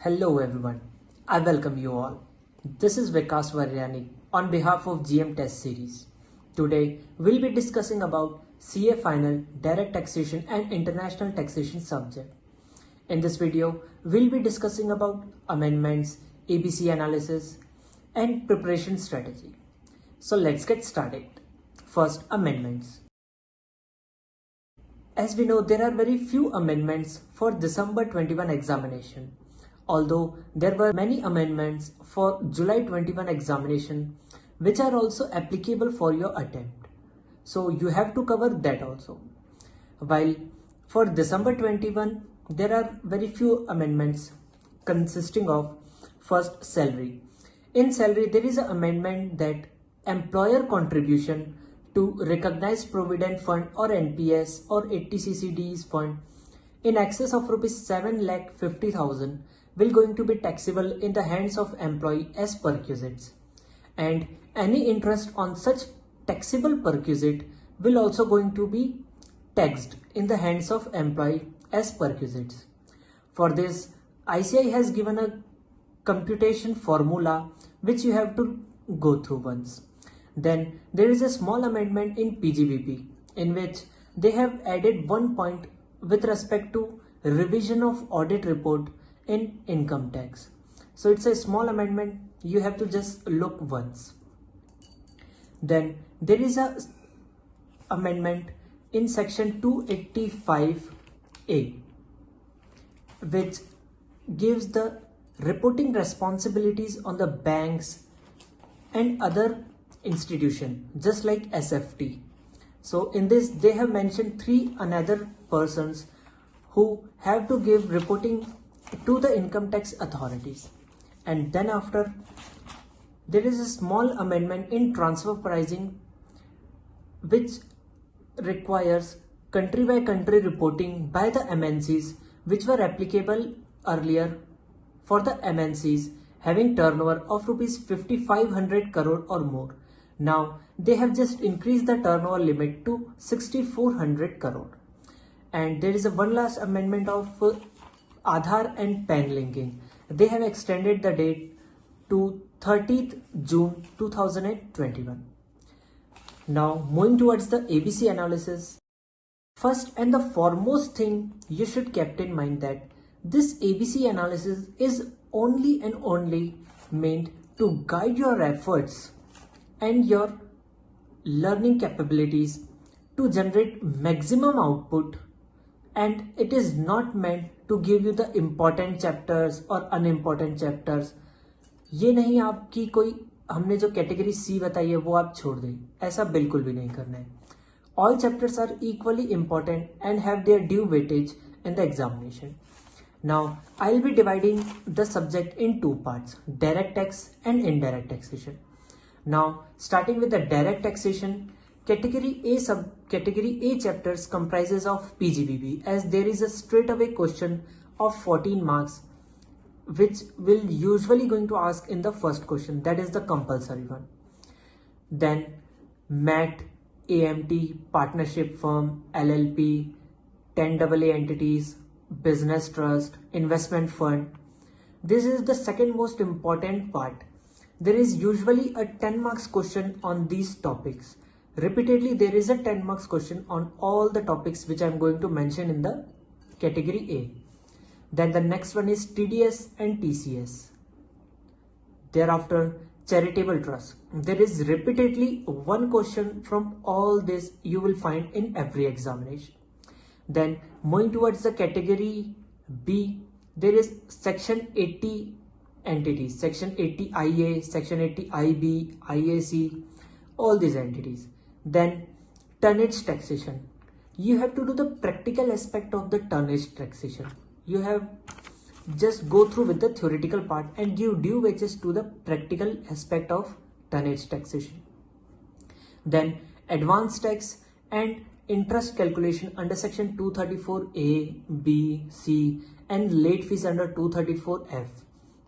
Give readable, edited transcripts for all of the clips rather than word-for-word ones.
Hello everyone, I welcome you all. This is Vikas Varyani on behalf of GM Test Series. Today we'll be discussing about CA Final, Direct Taxation and International Taxation subject. In this video, we'll be discussing about amendments, ABC analysis and preparation strategy. So let's get started. First, amendments. As we know, there are very few amendments for December 21 examination. Although there were many amendments for July 21 examination which are also applicable for your attempt. So you have to cover that also. While for December 21 there are very few amendments consisting of first salary. In salary there is an amendment that employer contribution to recognized provident fund or NPS or 80CCDs fund in excess of rupees 7,50,000 will going to be taxable in the hands of employee as perquisites, and any interest on such taxable perquisite will also going to be taxed in the hands of employee as perquisites. For this, ICAI has given a computation formula which you have to go through once. Then there is a small amendment in PGBP in which they have added one point with respect to revision of audit report in income tax. So it's a small amendment, you have to just look once. Then there is a amendment in section 285A which gives the reporting responsibilities on the banks and other institution just like SFT. So in this they have mentioned three another persons who have to give reporting to the income tax authorities. And then after there is a small amendment in transfer pricing which requires country by country reporting by the MNCs which were applicable earlier for the MNCs having turnover of rupees 5,500 crore or more. Now they have just increased the turnover limit to 6,400 crore. And there is a one last amendment of Aadhaar and PAN linking. They have extended the date to 30th June 2021. Now moving towards the ABC analysis. First and the foremost thing you should keep in mind that this ABC analysis is only and only meant to guide your efforts and your learning capabilities to generate maximum output, and it is not meant to give you the important chapters or unimportant chapters. ये नहीं आपकी कोई हमने जो category C बताई है वो आप छोड़ दें, ऐसा बिल्कुल भी नहीं करना है. All chapters are equally important and have their due weightage in the examination. Now I'll be dividing the subject in two parts, direct tax and indirect taxation. Now starting with the direct taxation, Category A chapters comprises of PGBP, as there is a straight away question of 14 marks which will usually going to ask in the first question, that is the compulsory one. Then MAT, AMT, partnership firm, LLP, 10AA entities, business trust, investment fund. This is the second most important part. There is usually a 10 marks question on these topics. Repeatedly there is a 10 marks question on all the topics which I am going to mention in the category A. Then the next one is TDS and TCS. Thereafter charitable trust. There is repeatedly one question from all this you will find in every examination. Then moving towards the category B, there is section 80 entities, section 80 IA, section 80 IB, IAC, all these entities. Then tonnage taxation. You have to do the practical aspect of the tonnage taxation. You have just go through with the theoretical part and give due wages to the practical aspect of tonnage taxation. Then advance tax and interest calculation under section 234A, B, C and late fees under 234F.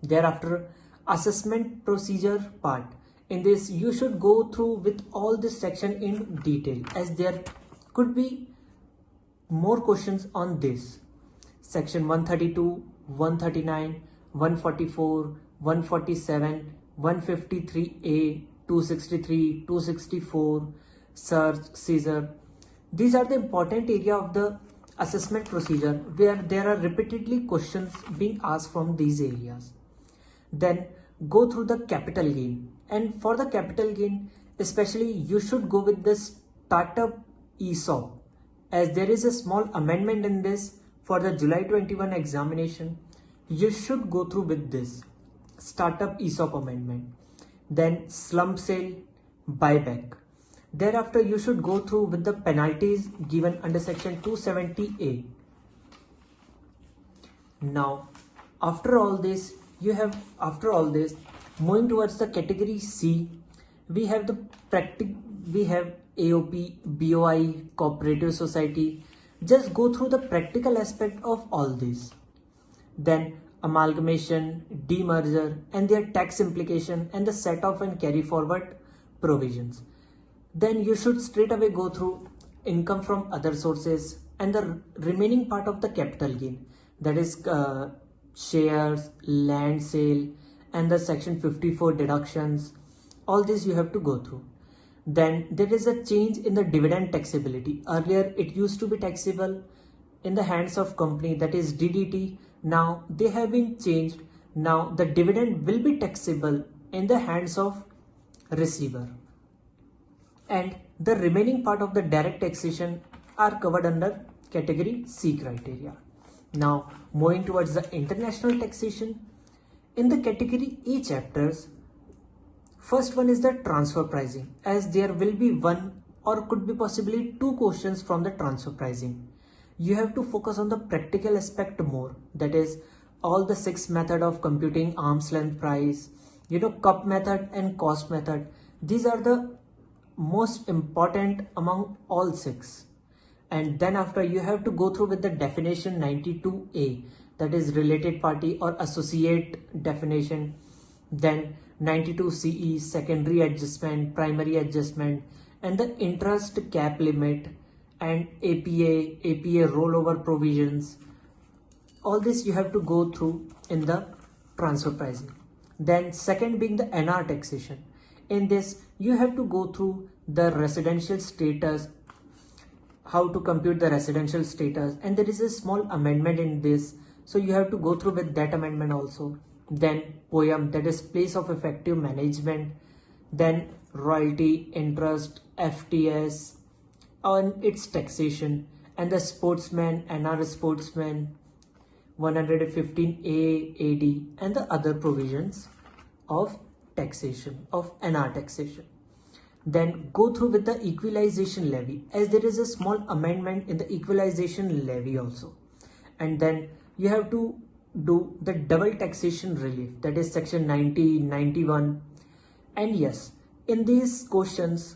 Thereafter assessment procedure part. In this you should go through with all this section in detail, as there could be more questions on this. Section 132, 139, 144, 147, 153A, 263, 264, search, seizure. These are the important area of the assessment procedure where there are repeatedly questions being asked from these areas. Then go through the capital gain, and for the capital gain especially you should go with the startup ESOP, as there is a small amendment in this for the July 21 examination. You should go through with this startup ESOP amendment. Then slump sale, buyback. Thereafter you should go through with the penalties given under section 270A. Now after all this moving towards the category C, we have AOP, BOI, cooperative society. Just go through the practical aspect of all this. Then amalgamation, demerger and their tax implication and the set off and carry forward provisions. Then you should straight away go through income from other sources and the remaining part of the capital gain, that is shares, land sale and the section 54 deductions. All this you have to go through. Then there is a change in the dividend taxability. Earlier it used to be taxable in the hands of company, that is DDT. Now they have been changed. Now the dividend will be taxable in the hands of receiver. And the remaining part of the direct taxation are covered under category C criteria. Now moving towards the international taxation, in the category E chapters, first one is the transfer pricing, as there will be one or could be possibly two questions from the transfer pricing. You have to focus on the practical aspect more, that is all the 6 method of computing arm's length price, cup method and cost method. These are the most important among all 6. And then after you have to go through with the definition 92A, that is related party or associate definition. Then 92 CE, secondary adjustment, primary adjustment and the interest cap limit and APA rollover provisions. All this you have to go through in the transfer pricing. Then second being the NR taxation. In this you have to go through the residential status, how to compute the residential status, and there is a small amendment in this, so you have to go through with that amendment also. Then POEM, that is place of effective management. Then royalty, interest, FTS on its taxation, and the sportsman, NR sportsman, 115A AD and the other provisions of taxation of NR taxation. Then go through with the equalization levy, as there is a small amendment in the equalization levy also. And then you have to do the double taxation relief, that is section 90, 91. And yes, in these questions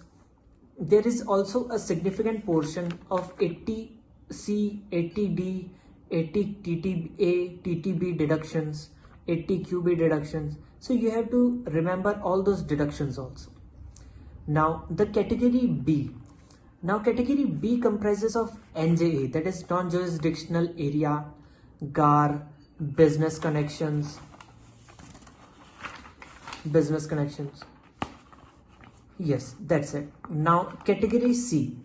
there is also a significant portion of 80C, 80D, 80 TTA, TTB deductions, 80 QB deductions. So you have to remember all those deductions also. Now the category B. Now category B comprises of NJA, that is non-jurisdictional area, GAR, business connections. Yes, that's it. Now category C.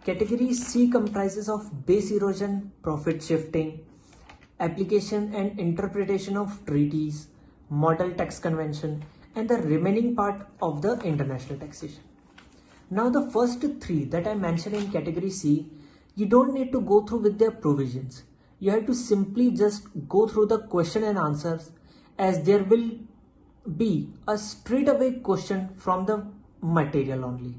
Category C comprises of base erosion, profit shifting, application and interpretation of treaties, model tax convention, and the remaining part of the international taxation. Now the first 3 that I mentioned in category C, you don't need to go through with their provisions. You have to simply just go through the question and answers, as there will be a straight away question from the material only.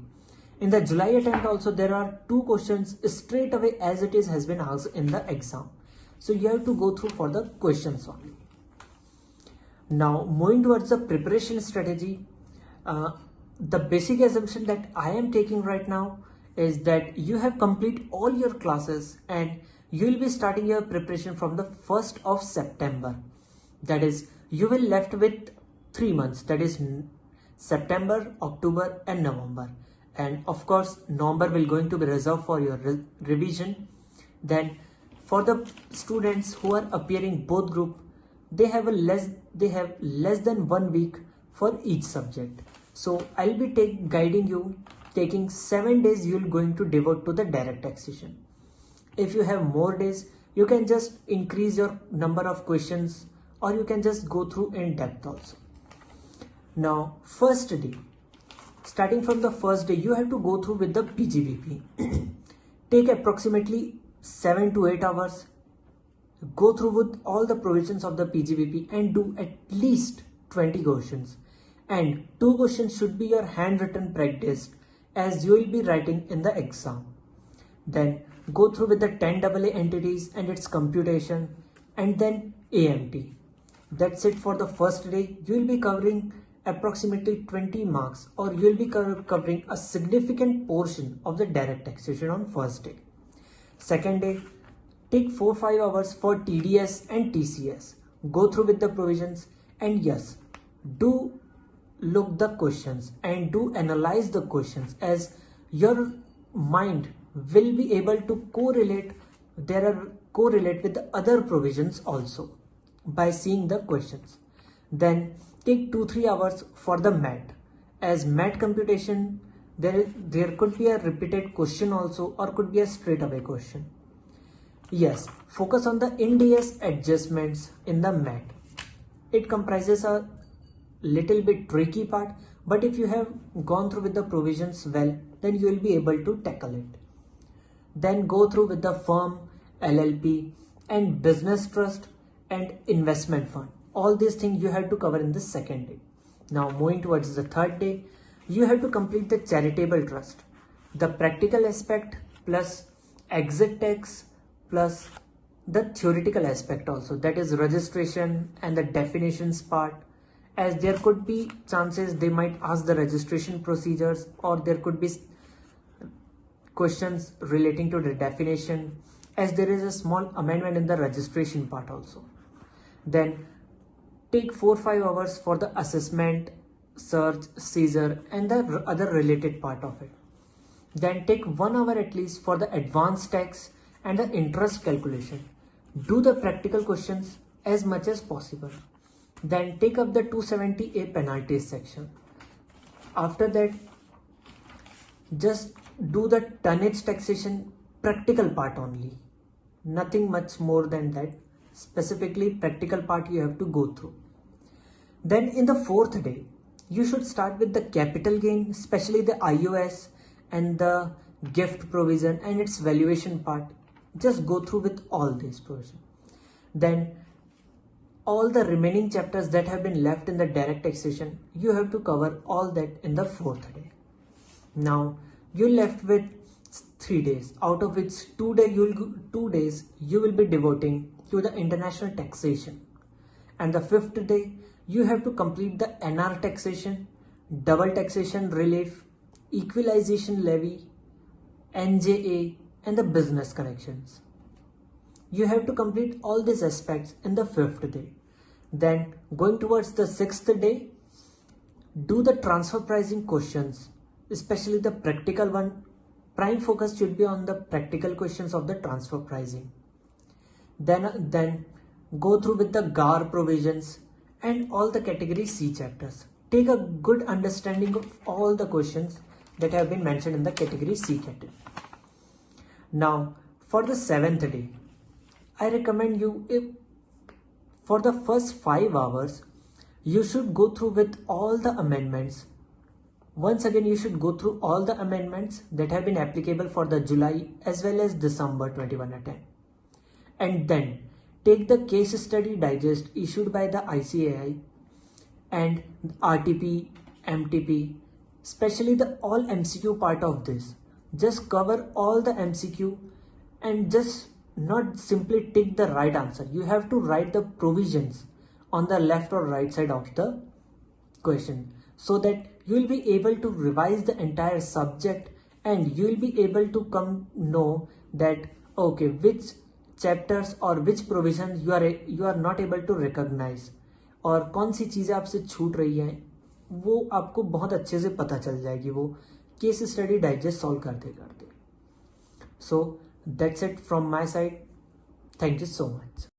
In the July attempt also there are 2 questions straight away as it is has been asked in the exam. So you have to go through for the questions only. Now moving towards the preparation strategy, the basic assumption that I am taking right now is that you have complete all your classes and you will be starting your preparation from the 1st of September. That is, you will left with 3 months, that is September, October and November. And of course November will going to be reserved for your revision. Then for the students who are appearing both group, they have less than 1 week for each subject. So I'll be guiding you, taking 7 days you're going to devote to the direct taxation. If you have more days, you can just increase your number of questions, or you can just go through in depth also. Now, first day, starting from the first day, you have to go through with the PGBP. Take approximately 7 to 8 hours. Go through with all the provisions of the PGBP and do at least 20 questions. And 2 questions should be your handwritten practice, as you will be writing in the exam. Then go through with the 10 AA entities and its computation, and then AMT. That's it for the first day. You will be covering approximately 20 marks, or you will be covering a significant portion of the direct taxation on first day. Second day, take 4-5 hours for TDS and TCS. Go through with the provisions, and yes, do look the questions and do analyze the questions, as your mind will be able to correlate with the other provisions also by seeing the questions. Then take 2-3 hours for the MAT, as MAT computation there could be a repeated question also, or could be a straight away question. Yes, focus on the IND-AS adjustments in the MAT. It comprises a little bit tricky part, but if you have gone through with the provisions well, then you will be able to tackle it. Then go through with the firm, LLP, and business trust and investment fund. All these things you have to cover in the second day. Now moving towards the third day, you have to complete the charitable trust, the practical aspect plus exit tax plus the theoretical aspect also, that is registration and the definitions part, as there could be chances they might ask the registration procedures, or there could be questions relating to the definition, as there is a small amendment in the registration part also. Then take 4-5 hours for the assessment, search, seizure, and the other related part of it. Then take 1 hour at least for the advanced tax and the interest calculation. Do the practical questions as much as possible. Then take up the 270A penalties section. After that, just do the tonnage taxation practical part only. Nothing much more than that. Specifically practical part you have to go through. Then in the fourth day, you should start with the capital gain, especially the IOS and the gift provision and its valuation part. Just go through with all these provisions. Then all the remaining chapters that have been left in the direct taxation, you have to cover all that in the fourth day. Now you're left with 3 days, out of which 2 days you will be devoting to the international taxation, and the 5th day you have to complete the NR taxation, double taxation relief, equalization levy, NJA, and the business connections. You have to complete all these aspects in the 5th day. Then going towards the 6th day, do the transfer pricing questions, especially the practical one. Prime focus should be on the practical questions of the transfer pricing. Then go through with the GAR provisions and all the category C chapters. Take a good understanding of all the questions that have been mentioned in the category C category. Now for the 7th day, I recommend you, for the first 5 hours, you should go through with all the amendments. Once again, you should go through all the amendments that have been applicable for the July as well as December 21 attempt. And then take the case study digest issued by the ICAI and RTP, MTP, especially the all MCQ part of this. Just cover all the MCQ and just not simply take the right answer. You have to write the provisions on the left or right side of the question, so that you will be able to revise the entire subject, and you will be able to know that okay, which chapters or which provisions you are not able to recognize, और कौन सी चीज़ें आपसे छूट रही हैं, वो आपको बहुत अच्छे से पता चल जाएगी वो केस स्टडी डाइजेस्ट सॉल्व करते करते. So that's it from my side. Thank you so much.